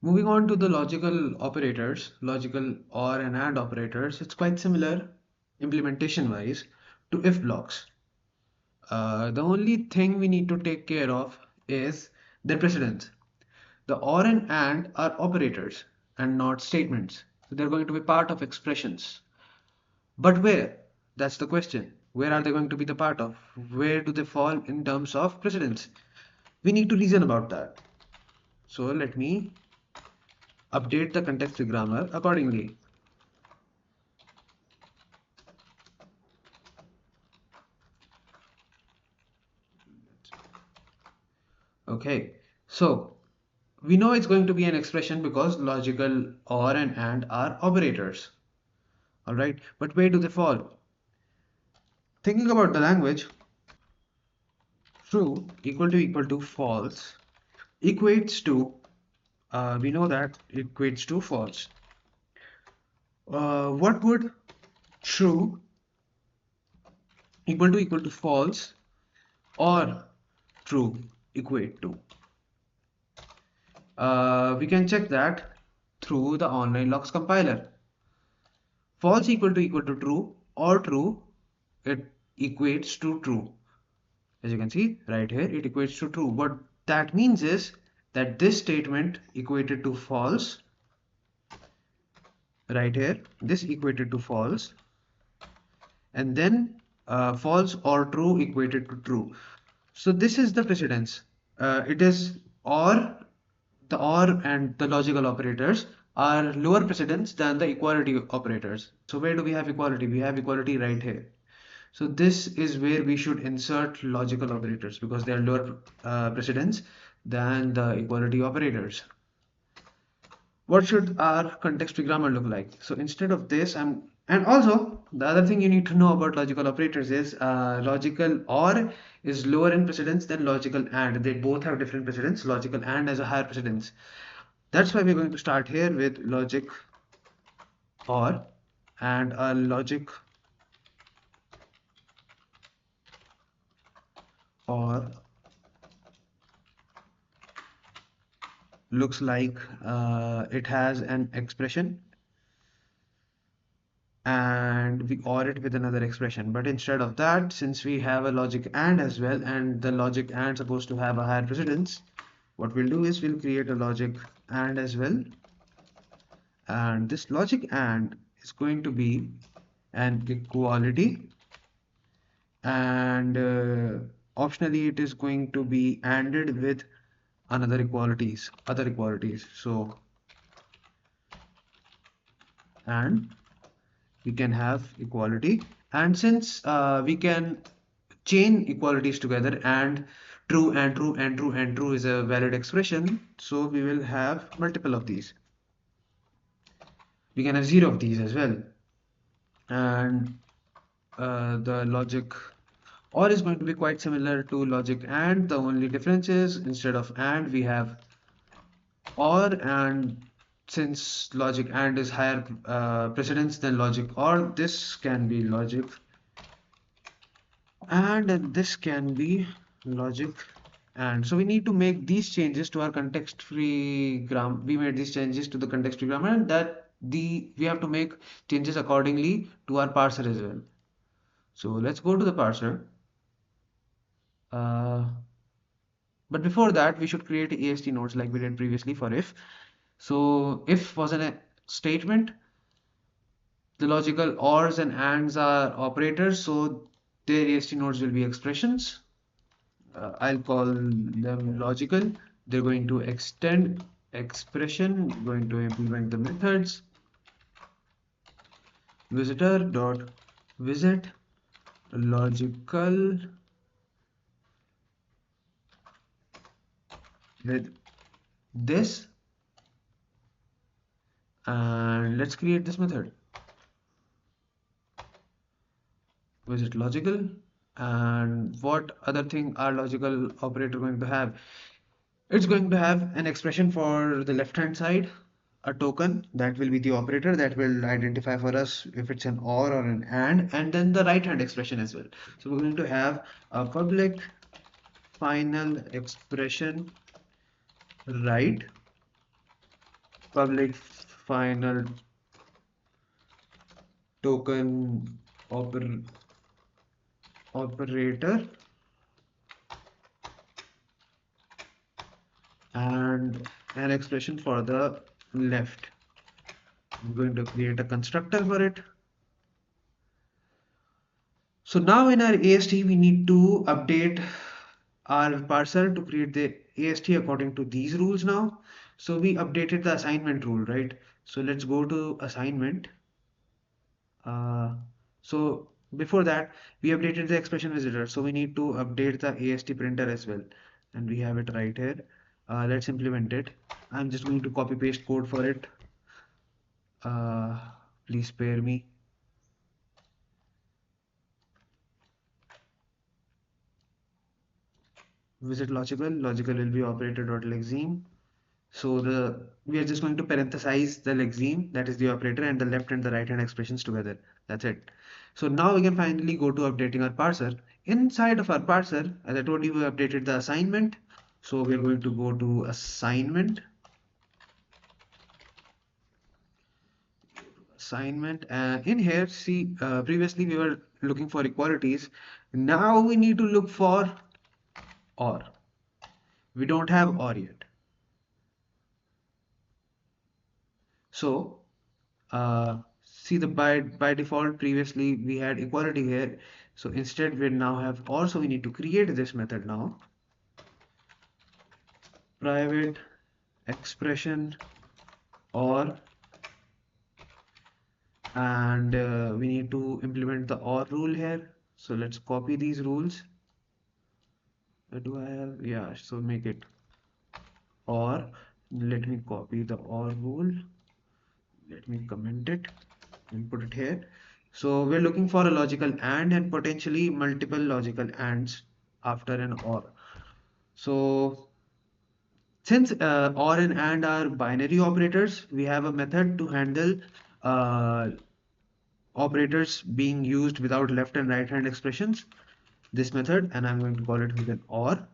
Moving on to the logical operators, logical or and AND operators, it's quite similar implementation wise to if blocks. The only thing we need to take care of is their precedence. The or and AND are operators and not statements. So they're going to be part of expressions. But where? That's the question. Where are they going to be the part of? Where do they fall in terms of precedence? We need to reason about that. So let me update the context free grammar accordingly. Okay, so we know it's going to be an expression because logical or and are operators. All right, but where do they fall? Thinking about the language, true equal to false equates to, we know that equates to false. What would true equal to false or true equate to? We can check that through the online logs compiler. False equal to true or true, it equates to true. As you can see right here, it equates to true. What that means is that this statement equated to false. Right here, this equated to false, and then false or true equated to true. So this is the precedence. It is or, the or and the logical operators are lower precedence than the equality operators. So where do we have equality? We have equality right here. So this is where we should insert logical operators because they are lower precedence than the equality operators. What should our context-free grammar look like? So instead of this, and also the other thing you need to know about logical operators is logical or is lower in precedence than logical and. They both have different precedence. Logical and has a higher precedence. That's why we're going to start here with logic or, and a logic or looks like it has an expression and we or it with another expression. But instead of that, since we have a logic and as well, and the logic and supposed to have a higher precedence, what we'll do is we'll create a logic and as well. And this logic and is going to be an equality, and optionally it is going to be ANDed with other equalities. So and we can have equality, and since we can chain equalities together, and true and true and true and true is a valid expression, so we will have multiple of these. We can have 0 of these as well. And the logic or is going to be quite similar to logic and. The only difference is instead of and we have or, and since logic and is higher precedence than logic or, this can be logic and this can be logic. And so we need to make these changes to our context-free grammar. We made these changes to the context-free grammar, and that we have to make changes accordingly to our parser as well. So let's go to the parser. But before that, we should create AST nodes like we did previously for if. So if was a statement, the logical ors and ands are operators, so their AST nodes will be expressions. I'll call them logical. They're going to extend expression, going to implement the methods visitor dot visit logical with this, and let's create this method visit logical. And what other thing are logical operator going to have? It's going to have an expression for the left hand side, a token that will be the operator that will identify for us if it's an or an and then the right hand expression as well. So we're going to have a public final expression right public final token operator and an expression for the left. I'm going to create a constructor for it. So now in our AST, we need to update our parser to create the AST according to these rules now. So we updated the assignment rule, right? So let's go to assignment. So before that, we updated the expression visitor. So we need to update the AST printer as well. And we have it right here. Let's implement it. I'm just going to copy paste code for it. Uh, Please spare me. Visit logical will be operator.lexeme. So we are just going to parenthesize the lexeme, that is the operator, and the left and the right hand expressions together. That's it. So now we can finally go to updating our parser. Inside of our parser, as I told you, we updated the assignment. So we are going to go to assignment, and in here, see, previously we were looking for equalities. Now we need to look for or. We don't have or yet. So see, the by default previously we had equality here, so instead we now have or. So we need to create this method now, private expression or, and we need to implement the or rule here. So let's copy these rules. Do I have, yeah, so make it or. Let me copy the or rule, let me comment it and put it here. So we're looking for a logical and potentially multiple logical ands after an or. So since or and are binary operators, we have a method to handle uh, operators being used without left and right hand expressions. This method, and I'm going to call it with an or.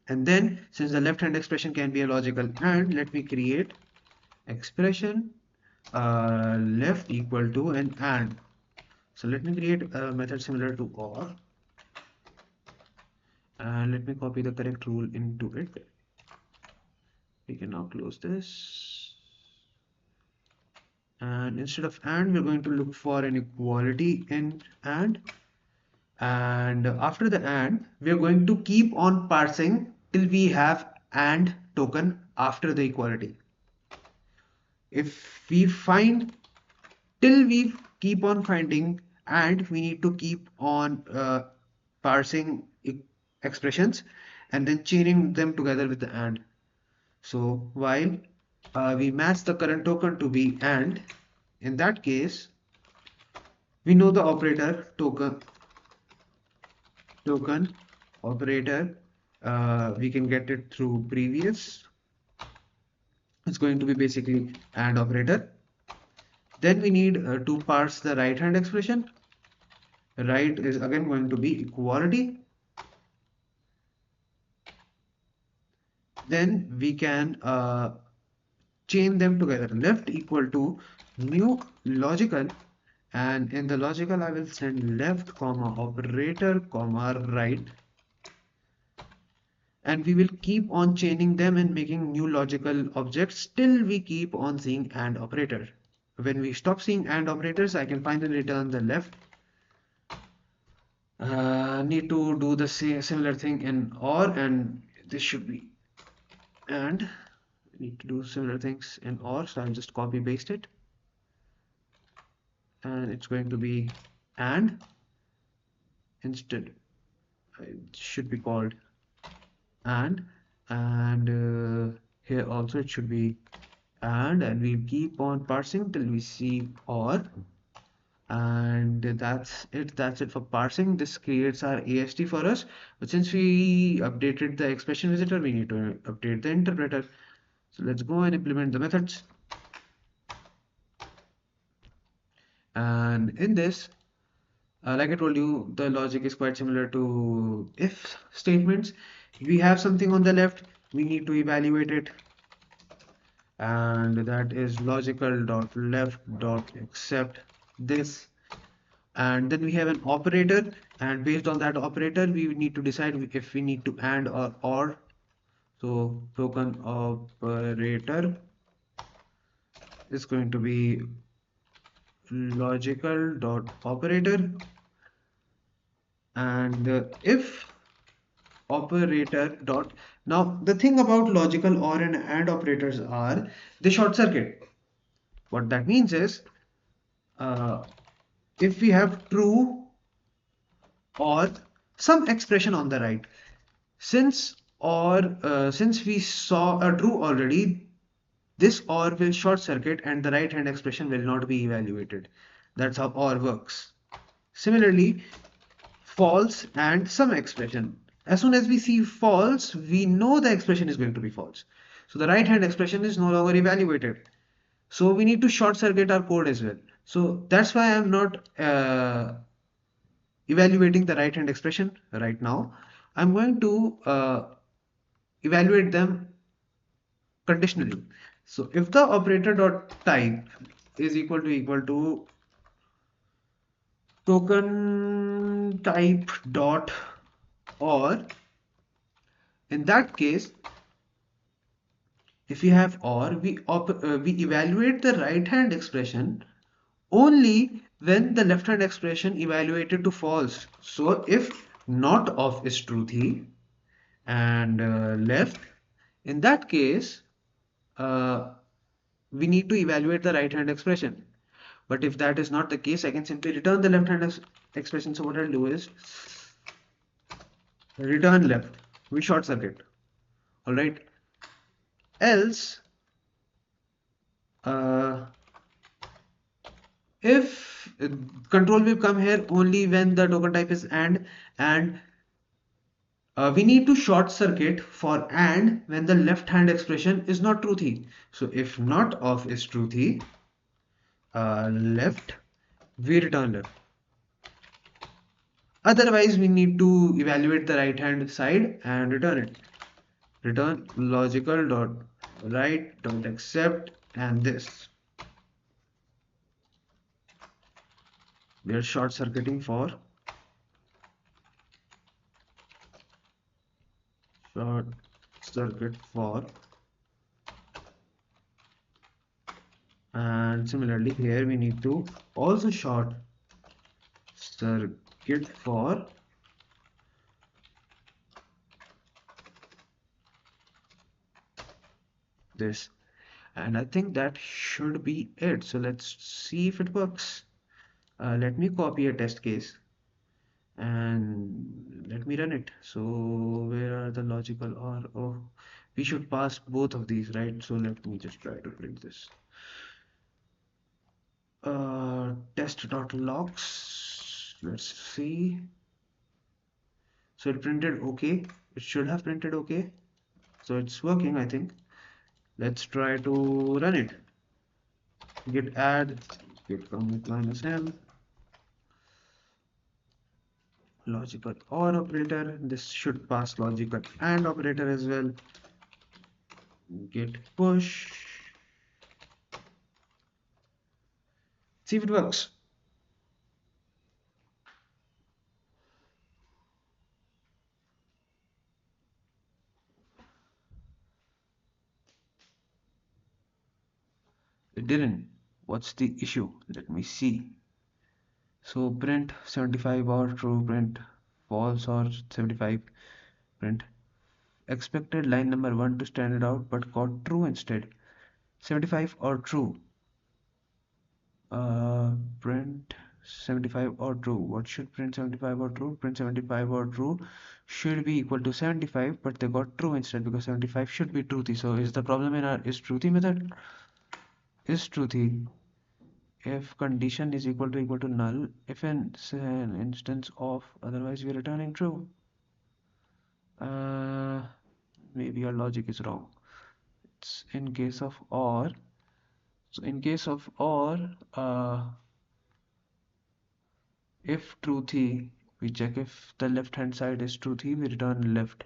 And then since the left hand expression can be a logical and, let me create expression left equal to an and. So let me create a method similar to or, and let me copy the correct rule into it. We can now close this, and instead of and, we're going to look for an equality in and after the and, we're going to keep on parsing till we have and token after the equality. If we find, till we keep on finding, and we need to keep on parsing expressions and then chaining them together with the and. So while we match the current token to be and, in that case we know the operator token operator, we can get it through previous. It's going to be basically and operator. Then we need to parse the right hand expression. Right is again going to be equality. Then we can chain them together. Left equal to new logical, and in the logical I will send left comma operator comma right, and we will keep on chaining them and making new logical objects till we keep on seeing and operator. When we stop seeing and operators, I can finally return the left. Need to do the similar thing in or, and this should be and. Need to do similar things in or, so I'll just copy paste it, and it's going to be and. Instead it should be called and, here also it should be and we'll keep on parsing till we see or. And that's it for parsing. This creates our AST for us, but since we updated the expression visitor, we need to update the interpreter. So let's go and implement the methods. And in this, like I told you, the logic is quite similar to if statements. We have something on the left, we need to evaluate it. and that is logical dot left dot accept this. And then we have an operator, and based on that operator we need to decide if we need to AND or OR. So token operator is going to be logical dot operator, and if operator dot. Now the thing about logical OR and AND operators are they short circuit. What that means is uh, if we have true or some expression on the right, since we saw a true already, this OR will short circuit and the right hand expression will not be evaluated. That's how OR works. Similarly, false and some expression. As soon as we see false, we know the expression is going to be false. So the right hand expression is no longer evaluated. So we need to short circuit our code as well. So that's why I'm not evaluating the right hand expression right now. I'm going to evaluate them conditionally. So if the operator dot type is equal to token type dot or, in that case, if we have or, we evaluate the right hand expression only when the left hand expression evaluated to false. So if not of is truthy and left, in that case uh, we need to evaluate the right hand expression. But if that is not the case, I can simply return the left hand expression. So what I'll do is return left. We short circuit. All right. Else, uh, if control will come here only when the token type is and we need to short circuit for and when the left hand expression is not truthy. So if not of is truthy, left, we return left. Otherwise, we need to evaluate the right hand side and return it. Return logical dot right dot accept and this. We are short circuiting for short circuit for, and similarly here we need to also short circuit for this. And I think that should be it. So let's see if it works. Let me copy a test case and let me run it. So where are the logical or, oh, we should pass both of these, right? So let me just try to print this. Test.logs. Let's see. So it printed okay. It should have printed okay. So it's working, I think. Let's try to run it. Git add, git commit -m, logical or operator. This should pass logical and operator as well. Git push. See if it works. It didn't. What's the issue? Let me see. So print 75 or true, print false or 75, print expected line number 1 to stand it out but got true instead. 75 or true. Print 75 or true. What should print 75 or true? Print 75 or true should be equal to 75, but they got true instead because 75 should be truthy. So is the problem in our is truthy method? Is truthy if condition is equal to null, if an instance of, otherwise we are returning true. Maybe our logic is wrong. It's in case of or. So in case of or, if truthy, we check if the left hand side is truthy, we return left.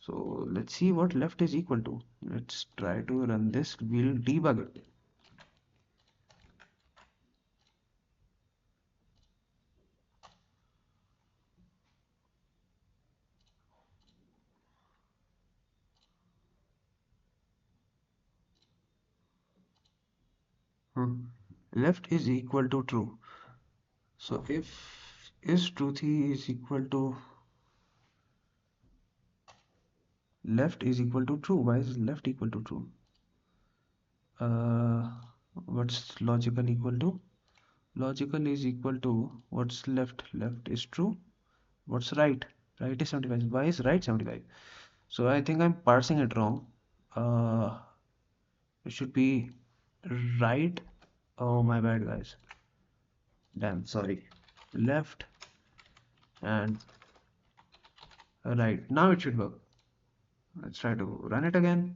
So let's see what left is equal to. Let's try to run this. We'll debug it. Hmm. Left is equal to true. So if is truthy is equal to left is equal to true. Why is left equal to true? Uh, what's logical equal to? Logical is equal to what's left? Left is true. What's right? Right is 75. Why is right 75? So I think I'm parsing it wrong. Uh, it should be right. Oh, my bad, guys. Damn, sorry. Left and right. Now it should work. Let's try to run it again.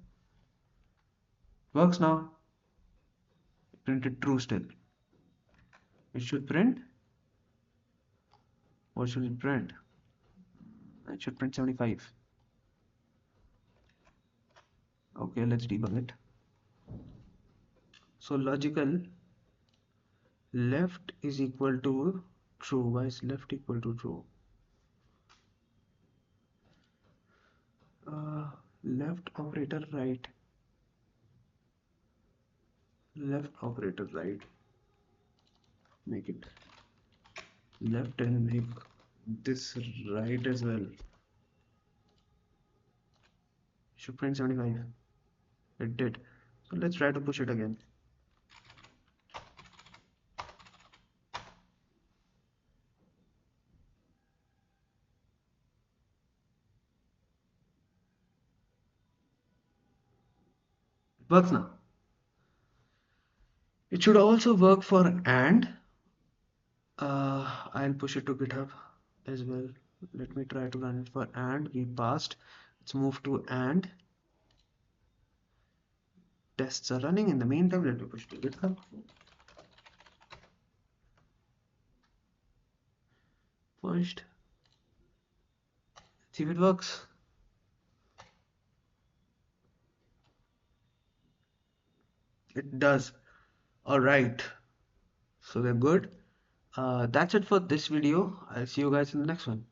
Works now. Printed true still. It should print. What should it print? It should print 75. Okay, let's debug it. So logical left is equal to true. Why is left equal to true? Uh, Left operator right. Left operator right. Make it left and make this right as well. Should print 75. It did. So let's try to push it again. It works now. It should also work for and. I'll push it to GitHub as well. Let me try to run it for and. We passed. Let's move to and. Tests are running. In the meantime, let me push to GitHub. Pushed. See if it works. It does. All right. So we're good. That's it for this video. I'll see you guys in the next one.